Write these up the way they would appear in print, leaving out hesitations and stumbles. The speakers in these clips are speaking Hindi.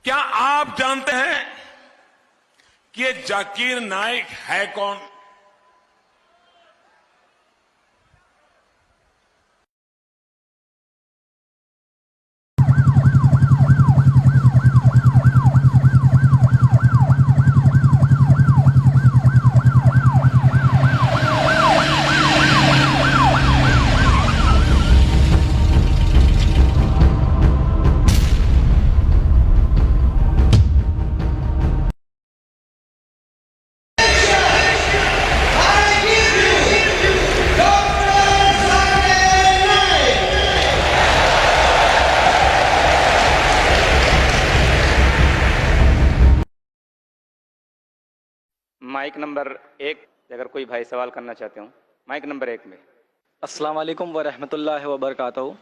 क्या आप जानते हैं कि ये जाकिर नाइक है कौन? माइक नंबर 1, अगर कोई भाई सवाल करना चाहते हो, माइक नंबर 1 में। अस्सलाम वालेकुम व रहमतुल्लाहि व बरकातहू।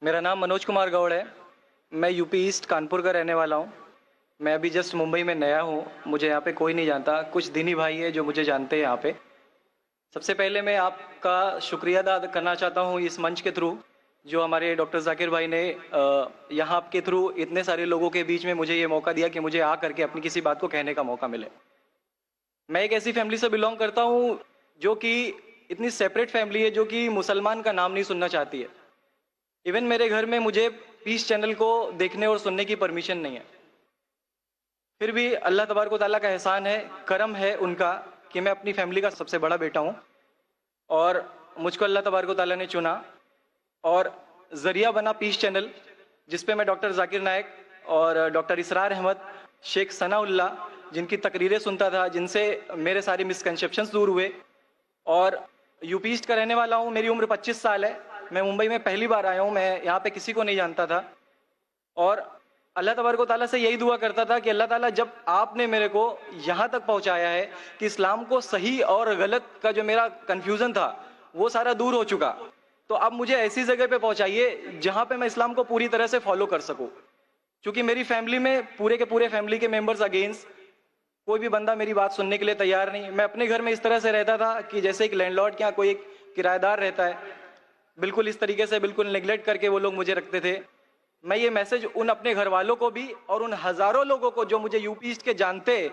मेरा नाम मनोज कुमार गौड़ है। मैं यूपी ईस्ट कानपुर का रहने वाला हूँ। मैं अभी जस्ट मुंबई में नया हूँ। मुझे यहाँ पे कोई नहीं जानता, कुछ दीनी भाई है जो मुझे जानते हैं यहाँ पे। सबसे पहले मैं आपका शुक्रिया अदा करना चाहता हूँ इस मंच के थ्रू, जो हमारे डॉक्टर जाकिर भाई ने यहाँ के थ्रू इतने सारे लोगों के बीच में मुझे ये मौका दिया कि मुझे आ करके अपनी किसी बात को कहने का मौका मिले। मैं एक ऐसी फैमिली से बिलोंग करता हूँ जो कि इतनी सेपरेट फैमिली है, जो कि मुसलमान का नाम नहीं सुनना चाहती है। इवन मेरे घर में मुझे पीस चैनल को देखने और सुनने की परमिशन नहीं है। फिर भी अल्लाह तबारक व तआला का एहसान है, करम है उनका कि मैं अपनी फैमिली का सबसे बड़ा बेटा हूँ और मुझको अल्लाह तबारक व तआला ने चुना और जरिया बना पीस चैनल, जिसपे मैं डॉक्टर जाकिर नाइक और डॉक्टर इसरार अहमद, शेख सनाउल्लाह, जिनकी तकरीरें सुनता था, जिनसे मेरे सारे मिसकंसेप्शंस दूर हुए। और यूपी ईस्ट का रहने वाला हूँ। मेरी उम्र 25 साल है। मैं मुंबई में पहली बार आया हूँ। मैं यहाँ पे किसी को नहीं जानता था और अल्लाह तबारक व तआला से यही दुआ करता था कि अल्लाह ताला, जब आपने मेरे को यहाँ तक पहुँचाया है कि इस्लाम को सही और गलत का जो मेरा कन्फ्यूज़न था वो सारा दूर हो चुका, तो अब मुझे ऐसी जगह पे पहुँचाइए जहाँ पे मैं इस्लाम को पूरी तरह से फॉलो कर सकूँ। क्योंकि मेरी फैमिली में पूरे के पूरे फैमिली के मेंबर्स अगेंस्ट, कोई भी बंदा मेरी बात सुनने के लिए तैयार नहीं। मैं अपने घर में इस तरह से रहता था कि जैसे एक लैंडलॉर्ड क्या कोई एक किराएदार रहता है, बिल्कुल इस तरीके से बिल्कुल नेग्लेक्ट करके वो लोग मुझे रखते थे। मैं ये मैसेज उन अपने घर वालों को भी और उन हज़ारों लोगों को जो मुझे यूपी ईस्ट के जानते,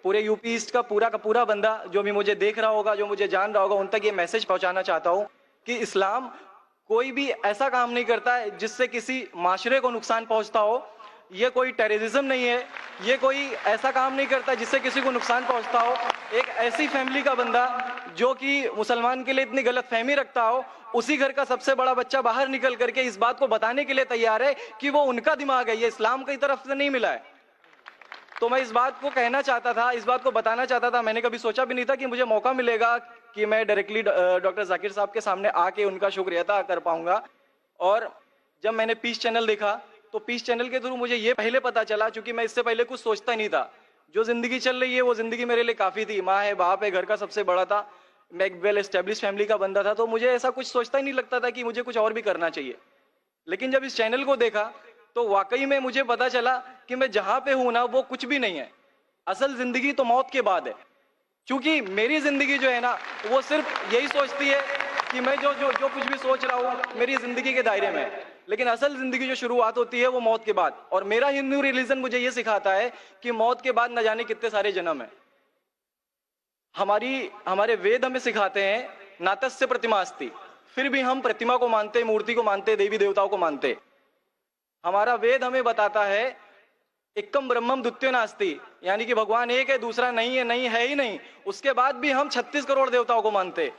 पूरे यूपी ईस्ट का पूरा बंदा जो भी मुझे देख रहा होगा, जो मुझे जान रहा होगा, उन तक ये मैसेज पहुंचाना चाहता हूँ कि इस्लाम कोई भी ऐसा काम नहीं करता है जिससे किसी माशरे को नुकसान पहुंचता हो। ये कोई टेररिज्म नहीं है, ये कोई ऐसा काम नहीं करता जिससे किसी को नुकसान पहुंचता हो। एक ऐसी फैमिली का बंदा जो कि मुसलमान के लिए इतनी गलत फहमी रखता हो, उसी घर का सबसे बड़ा बच्चा बाहर निकल करके इस बात को बताने के लिए तैयार है कि वो उनका दिमाग है, ये इस्लाम की तरफ से नहीं मिला है। तो मैं इस बात को कहना चाहता था, इस बात को बताना चाहता था। मैंने कभी सोचा भी नहीं था कि मुझे मौका मिलेगा कि मैं डायरेक्टली डॉक्टर जाकिर साहब के सामने आके उनका शुक्रिया अदा कर पाऊंगा। और जब मैंने पीस चैनल देखा तो पीस चैनल के थ्रू मुझे ये पहले पता चला, चूंकि मैं इससे पहले कुछ सोचता नहीं था। जो जिंदगी चल रही है वो जिंदगी मेरे लिए काफी थी। माँ है, बाप है, घर का सबसे बड़ा था, मैं एक वेल एस्टेब्लिश फैमिली का बंदा था, तो मुझे ऐसा कुछ सोचता ही नहीं लगता था कि मुझे कुछ और भी करना चाहिए। लेकिन जब इस चैनल को देखा तो वाकई में मुझे पता चला कि मैं जहां पे हूं ना वो कुछ भी नहीं है। असल जिंदगी तो मौत के बाद है। क्योंकि मेरी जिंदगी जो है ना वो सिर्फ यही सोचती है कि मैं जो जो जो कुछ भी सोच रहा हूँ मेरी जिंदगी के दायरे में है। लेकिन असल जिंदगी जो शुरुआत होती है वो मौत के बाद। और मेरा हिंदू रिलीजन मुझे ये सिखाता है कि मौत के बाद न जाने कितने सारे जन्म है। हमारे वेद हमें सिखाते हैं नातस्य प्रतिमा अस्ति, फिर भी हम प्रतिमा को मानते, मूर्ति को मानते, देवी देवताओं को मानते। हमारा वेद हमें बताता है एकम ब्रह्मम द्वितीयो नास्ति, यानी कि भगवान एक है, दूसरा नहीं है, नहीं है ही नहीं। उसके बाद भी हम 36 करोड़ देवताओं को मानते।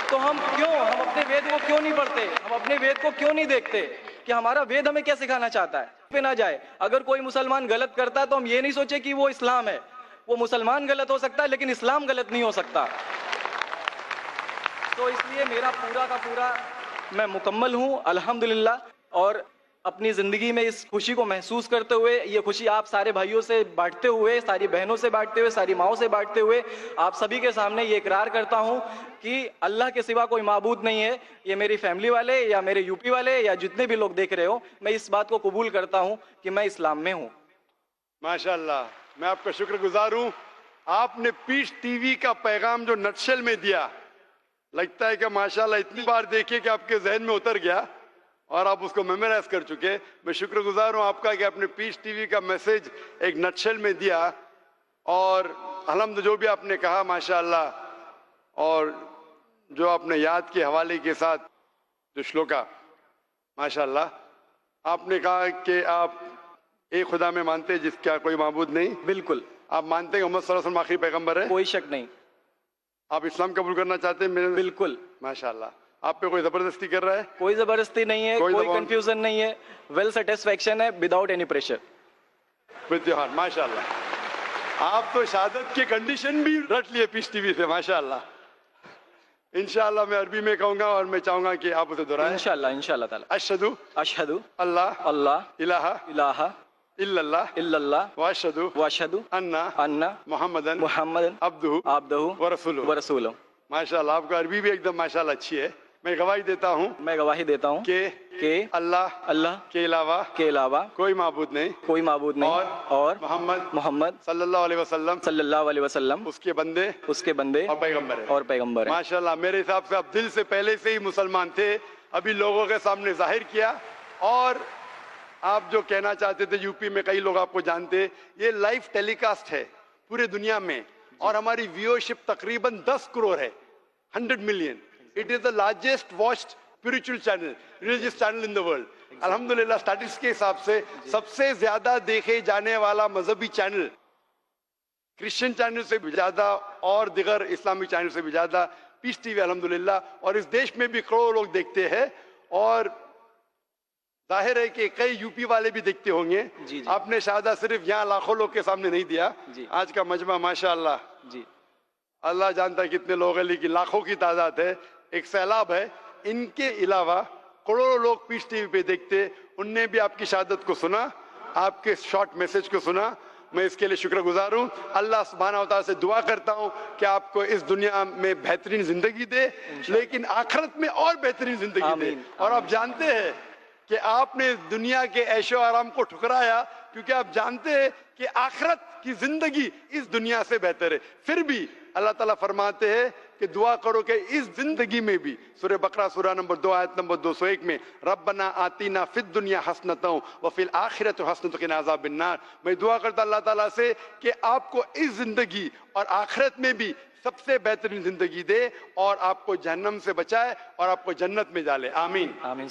तो हम अपने वेद को क्यों नहीं पढ़ते? हम अपने वेद को क्यों नहीं देखते कि हमारा वेद हमें क्या सिखाना चाहता है? पे ना जाए। अगर कोई मुसलमान गलत करता है तो हम ये नहीं सोचे कि वो इस्लाम है। वो मुसलमान गलत हो सकता है लेकिन इस्लाम गलत नहीं हो सकता। तो इसलिए मेरा पूरा का पूरा मैं मुकम्मल हूँ अल्हम्दुलिल्लाह। और अपनी जिंदगी में इस खुशी को महसूस करते हुए, ये खुशी आप सारे भाइयों से बांटते हुए, सारी बहनों से बांटते हुए, सारी माओं से बांटते हुए, आप सभी के सामने ये इकरार करता हूं कि अल्लाह के सिवा कोई माबूद नहीं है। ये मेरी फैमिली वाले या मेरे यूपी वाले या जितने भी लोग देख रहे हो, मैं इस बात को कबूल करता हूं कि मैं इस्लाम में हूं। माशाअल्लाह, मैं आपका शुक्रगुजार हूं। आपने पीस टीवी का पैगाम जो नटशेल में दिया, लगता है कि माशाअल्लाह इतनी बार देखिए कि आपके जहन में उतर गया। और आप उसको मेमोराइज कर चुके। मैं शुक्रगुजार हूं आपका कि आपने पीस टीवी का मैसेज एक नटशेल में दिया, और अलहम्द जो भी आपने कहा माशाअल्लाह, और जो आपने याद के हवाले के साथ जो श्लोका माशाअल्लाह, आपने कहा कि आप एक खुदा में मानते हैं जिसका कोई माबूद नहीं। बिल्कुल। आप मानते हैं मोहम्मद सल्लल्लाहु अलैहि वसल्लम आखिरी पैगंबर है। कोई शक नहीं। आप इस्लाम कबूल करना चाहते हैं मेरे? बिल्कुल। माशाअल्लाह। आप पे कोई जबरदस्ती कर रहा है? कोई जबरदस्ती नहीं है, कोई कंफ्यूजन नहीं है, वेल सेटिस्फेक्शन है विदाउट एनी प्रेशर। विद्यान माशाअल्लाह। आप तो शहादत के कंडीशन भी रट लिए पीस टीवी से माशाअल्लाह। इंशाअल्लाह मैं अरबी में कहूंगा और मैं चाहूंगा कि आप उसे दोहराएं। इंशाअल्लाह इंशाअल्लाह ताला। अशहदु अशहदु अल्लाह अल्लाह इलाहा इलाहा इल्लल्लाह इल्लल्लाह व अशहदु व अशहदु अन्ना मुहम्मदन मुहम्मदन अब्दुहु अब्दुहु व रसूलुहु। व रसूलुहु। माशाअल्लाह आपका अरबी भी एकदम माशाअल्लाह अच्छी है। मैं गवाही देता हूँ मैं गवाही देता हूँ कि अल्लाह के अलावा कोई माबूद नहीं, कोई माबूद नहीं, और मोहम्मद सल्लल्लाहु अलैहि वसल्लम उसके बंदे और पैगंबर है। माशाअल्लाह मेरे हिसाब से आप दिल से पहले से ही मुसलमान थे, अभी लोगों के सामने जाहिर किया। और आप जो कहना चाहते थे, यूपी में कई लोग आपको जानते, ये लाइव टेलीकास्ट है पूरे दुनिया में, और हमारी व्यूअरशिप तकरीबन 10 करोड़ है, 100 million. It is the largest watched spiritual channel, religious channel in the world. अल्हम्दुलिल्लाह स्टैटिस्टिक्स के हिसाब से सबसे ज्यादा देखे जाने वाला मजहबी चैनल, क्रिश्चियन चैनल से भी ज्यादा और दिगर इस्लामिक चैनल से भी ज्यादा पीस टीवी अल्हम्दुलिल्लाह। और इस देश में भी करोड़ों लोग देखते हैं, और जाहिर है कि कई यूपी वाले भी देखते होंगे। जी। आपने शहादत सिर्फ यहाँ लाखों लोग के सामने नहीं दिया जी। आज का मजमा माशाअल्लाह जी अल्लाह जानता है कितने लोग हैं, लेकिन लाखों की तादाद है, एक सैलाब है। इनके अलावा करोड़ों लोग पीस टीवी पे देखते, उनने भी आपकी शहादत को सुना, आपके शॉर्ट मैसेज को सुना। मैं इसके लिए शुक्रगुजार हूँ। अल्लाह सुब्हानहू व तआला से दुआ करता हूँ कि आपको इस दुनिया में बेहतरीन जिंदगी दे, लेकिन आखिरत में और बेहतरीन जिंदगी दे। और आप जानते हैं कि आपने दुनिया के ऐशो आराम को ठुकराया, क्योंकि आप जानते हैं कि आखिरत की जिंदगी इस दुनिया से बेहतर है। फिर भी अल्लाह ताला फरमाते हैं कि दुआ करो कि इस जिंदगी में भी, सूरह बकरा सूरह नंबर 2 आयत नंबर 201 में, रब्बना आतीना फिद दुनिया हसनतों व फिल आखिरत हसनतों के नाज़ाबिन नार। मैं दुआ करता अल्लाह ताला से कि आपको इस जिंदगी और आखिरत में भी सबसे बेहतरीन जिंदगी दे, और आपको जहन्नम से बचाए और आपको जन्नत में डाले। आमीन। आमीन।